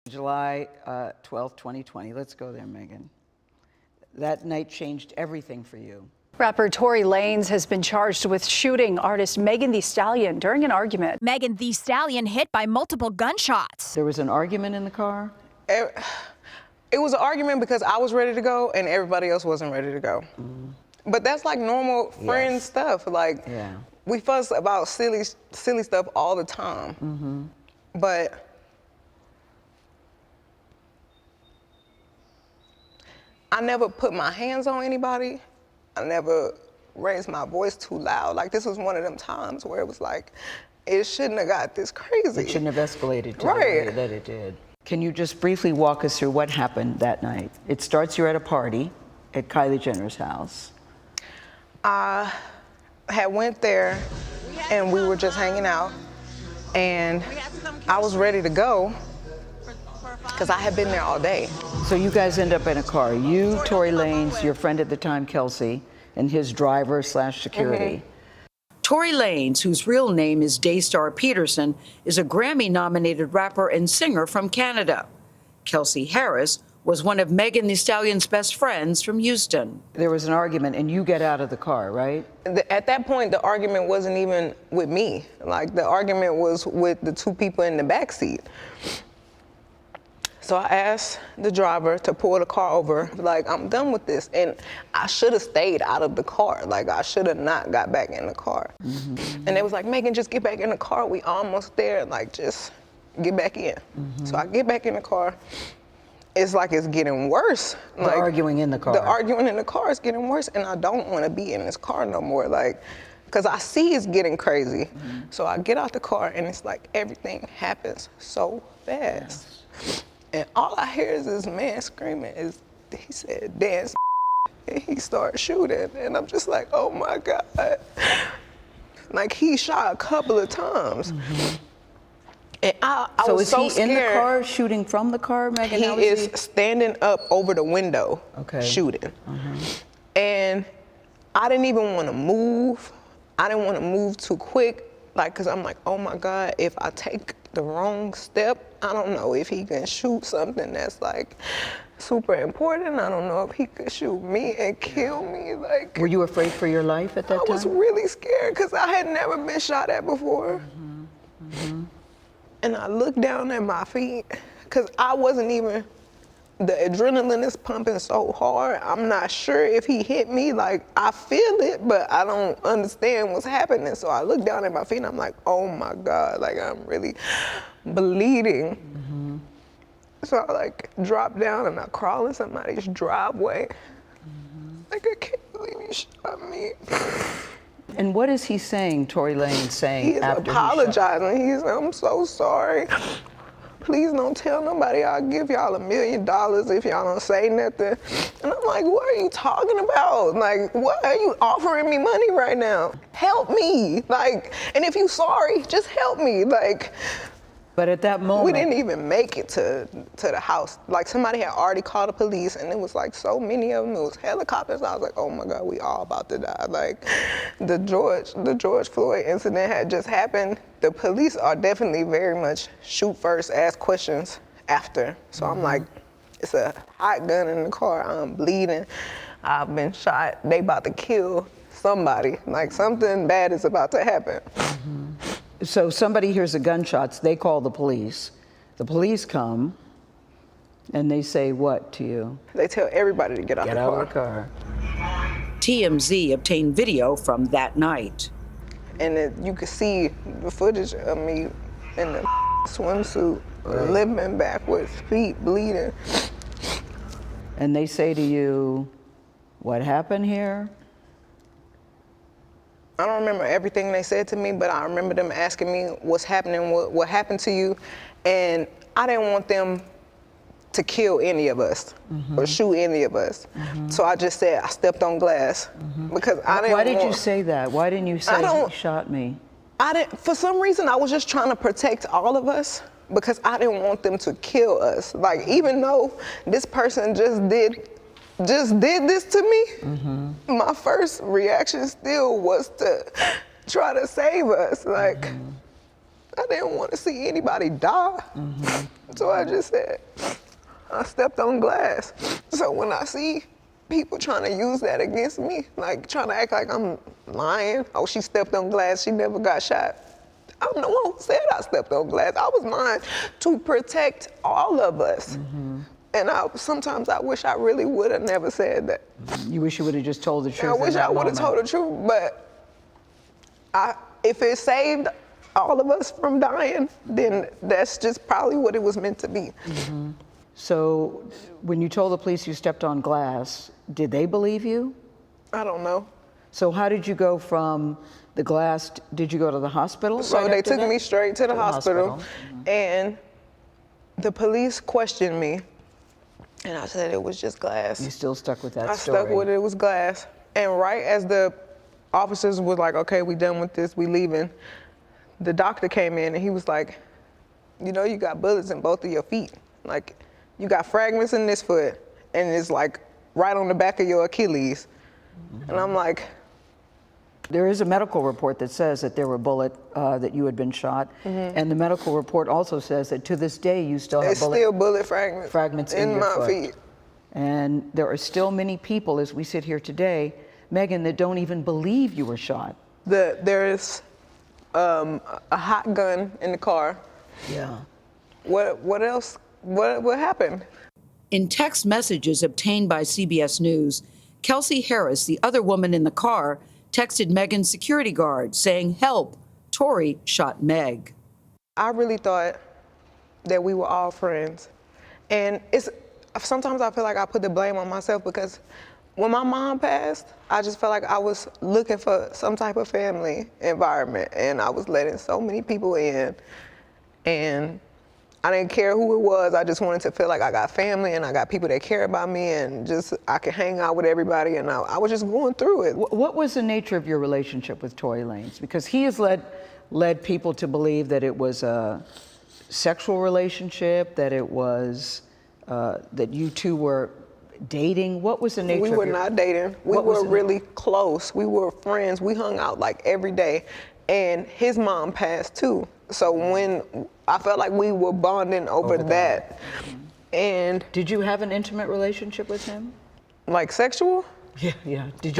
July 12th, 2020. Let's go there, Megan. That night changed everything for you. Rapper Tory Lanez has been charged with shooting artist Megan Thee Stallion during an argument. Megan Thee Stallion hit by multiple gunshots. There was an argument in the car? It was an argument because I was ready to go and everybody else wasn't ready to go. But that's like normal friend stuff. Like, we fuss about silly stuff all the time. But I never put my hands on anybody. I never raised my voice too loud. Like, this was one of them times where it was like, it shouldn't have got this crazy. It shouldn't have escalated to the way that it did. Can you just briefly walk us through what happened that night? It starts, you're at a party at Kylie Jenner's house. I had went there and we were just hanging out and I was ready to go because I had been there all day. So you guys end up in a car. You, Tory Lanez, your friend at the time, Kelsey, and his driver / security. Tory Lanez, whose real name is Daystar Peterson, is a Grammy-nominated rapper and singer from Canada. Kelsey Harris was one of Megan Thee Stallion's best friends from Houston. There was an argument, and you get out of the car, right? At that point, the argument wasn't even with me. Like, the argument was with the two people in the backseat. So I asked the driver to pull the car over, like, I'm done with this. And I should have stayed out of the car. Like, I should have not got back in the car. And they was like, Megan, just get back in the car. We almost there. Like, just get back in. So I get back in the car. It's like it's getting worse. The arguing in the car. The arguing in the car is getting worse. And I don't want to be in this car no more. Like, because I see it's getting crazy. So I get out the car and it's like everything happens so fast. And all I hear is this man screaming. He said, dance, and he started shooting. And I'm just like, oh my God. Like, he shot a couple of times. And I was so scared. So is he in the car shooting from the car, Megan? He is standing up over the window shooting. And I didn't even want to move. I didn't want to move too quick. Like, cause I'm like, oh my God, if I take the wrong step, I don't know if he can shoot something that's like super important. I don't know if he could shoot me and kill me. Like, were you afraid for your life at that time? I was really scared because I had never been shot at before. And I looked down at my feet because I wasn't even, the adrenaline is pumping so hard. I'm not sure if he hit me. Like, I feel it, but I don't understand what's happening. So I look down at my feet and I'm like, oh my God, like, I'm really bleeding. So I like drop down and I crawl in somebody's driveway. Like, I can't believe he shot me. And what is he saying, Tory Lanez saying He's after apologizing. He's, I'm so sorry. Please don't tell nobody. I'll give y'all $1 million if y'all don't say nothing. And I'm like, what are you talking about? Like, what are you offering me money right now? Help me. Like, and if you sorry, just help me. Like, but at that moment, we didn't even make it to the house. Like, somebody had already called the police and it was like so many of them. It was helicopters. I was like, oh my God, we all about to die. Like, the George Floyd incident had just happened. The police are definitely very much shoot first, ask questions after. So I'm like, it's a hot gun in the car. I'm bleeding. I've been shot. They about to kill somebody. Like, something bad is about to happen. So somebody hears the gunshots, they call the police. The police come, and they say what to you? They tell everybody to get out the car. Get out of the car. TMZ obtained video from that night. And you could see the footage of me in the swimsuit, limping backwards, feet bleeding. And they say to you, what happened here? I don't remember everything they said to me, but I remember them asking me what's happening, what happened to you. And I didn't want them to kill any of us or shoot any of us. So I just said, I stepped on glass because I didn't Why did you say that? Why didn't you say he shot me? For some reason, I was just trying to protect all of us because I didn't want them to kill us. Like, even though this person just did this to me, my first reaction still was to try to save us. Like, I didn't want to see anybody die. So I just said, I stepped on glass. So when I see people trying to use that against me, like trying to act like I'm lying, oh, she stepped on glass, she never got shot. I'm the one who said I stepped on glass. I was lying to protect all of us. And sometimes I wish I really would have never said that. You wish you would have just told the truth. I wish I would have told the truth, but if it saved all of us from dying, then that's just probably what it was meant to be. So when you told the police you stepped on glass, did they believe you? I don't know. So how did you go from the glass, did you go to the hospital? So they took me straight to the hospital. And the police questioned me, and I said it was just glass. You still stuck with that I story? stuck with it was glass. And right as the officers was like, okay, we done with this, we leaving, the doctor came in and he was like, you know, you got bullets in both of your feet. Like, you got fragments in this foot, and it's like right on the back of your Achilles. And I'm like, there is a medical report that says that there were bullets, that you had been shot. And the medical report also says that to this day you still have bullet fragments in your my foot. feet. And there are still many people, as we sit here today, Megan, that don't even believe you were shot. There is a hot gun in the car. Yeah. What else? What happened? In text messages obtained by CBS News, Kelsey Harris, the other woman in the car, texted Megan's security guard saying, "Help, Tory shot Meg." I really thought that we were all friends. And sometimes I feel like I put the blame on myself because when my mom passed, I just felt like I was looking for some type of family environment, and I was letting so many people in, and I didn't care who it was. I just wanted to feel like I got family and I got people that care about me, and just I could hang out with everybody, and I was just going through it. What was the nature of your relationship with Tory Lanez? Because he has led people to believe that it was a sexual relationship, that it was that you two were dating. What was the nature of We were not dating. We were really close. We were friends. We hung out like every day. And his mom passed too. So when I felt like we were bonding over that. And did you have an intimate relationship with him? Like sexual? Yeah. Did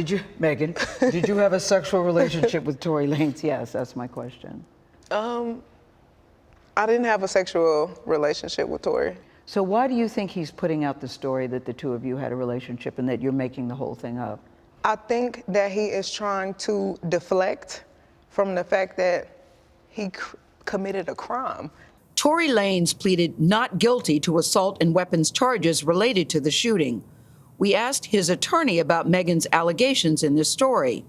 you, Megan, did you have a sexual relationship with Tory Lanez? Yes, that's my question. I didn't have a sexual relationship with Tory. So why do you think he's putting out the story that the two of you had a relationship and that you're making the whole thing up? I think that he is trying to deflect from the fact that he committed a crime. Tory Lanez pleaded not guilty to assault and weapons charges related to the shooting. We asked his attorney about Megan's allegations in this story.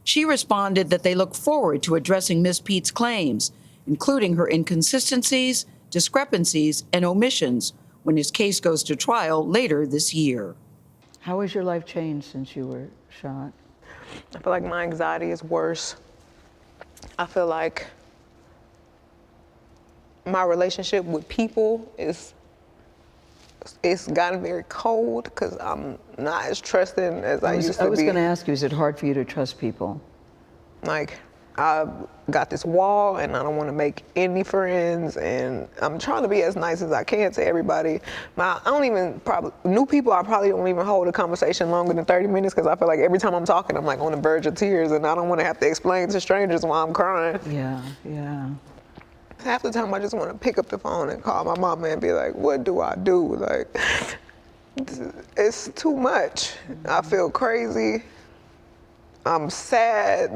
She responded that they look forward to addressing Ms. Pete's claims, including her inconsistencies, discrepancies, and omissions when his case goes to trial later this year. How has your life changed since you were shot? I feel like my anxiety is worse. I feel like my relationship with people it's gotten very cold because I'm not as trusting as I used to be. I was going to ask you, is it hard for you to trust people? Like, I've got this wall and I don't want to make any friends, and I'm trying to be as nice as I can to everybody. New people, I probably don't even hold a conversation longer than 30 minutes because I feel like every time I'm talking, I'm like on the verge of tears, and I don't want to have to explain to strangers why I'm crying. Yeah. Half the time I just want to pick up the phone and call my mama and be like, what do I do? Like, it's too much. I feel crazy. I'm sad,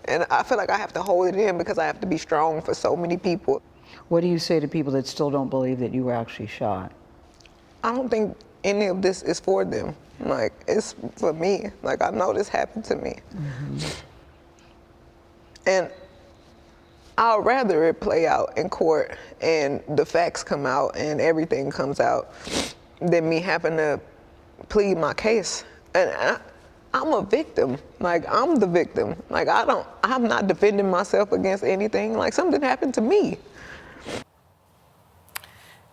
and I feel like I have to hold it in because I have to be strong for so many people. What do you say to people that still don't believe that you were actually shot? I don't think any of this is for them. Like, it's for me. Like, I know this happened to me. And I'd rather it play out in court and the facts come out and everything comes out than me having to plead my case. And I'm a victim. Like, I'm the victim. Like, I'm not defending myself against anything. Like, something happened to me.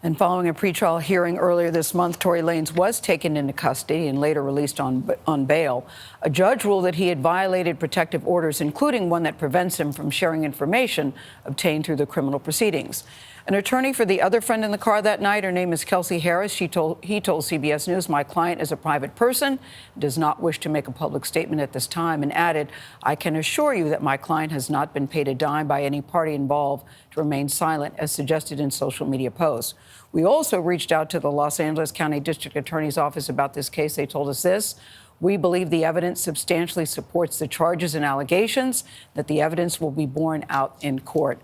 And following a pretrial hearing earlier this month, Tory Lanez was taken into custody and later released on bail. A judge ruled that he had violated protective orders, including one that prevents him from sharing information obtained through the criminal proceedings. An attorney for the other friend in the car that night, her name is Kelsey Harris. He told CBS News, "My client is a private person, does not wish to make a public statement at this time," and added, "I can assure you that my client has not been paid a dime by any party involved to remain silent, as suggested in social media posts." We also reached out to the Los Angeles County District Attorney's Office about this case. They told us this: "We believe the evidence substantially supports the charges and allegations, that the evidence will be borne out in court."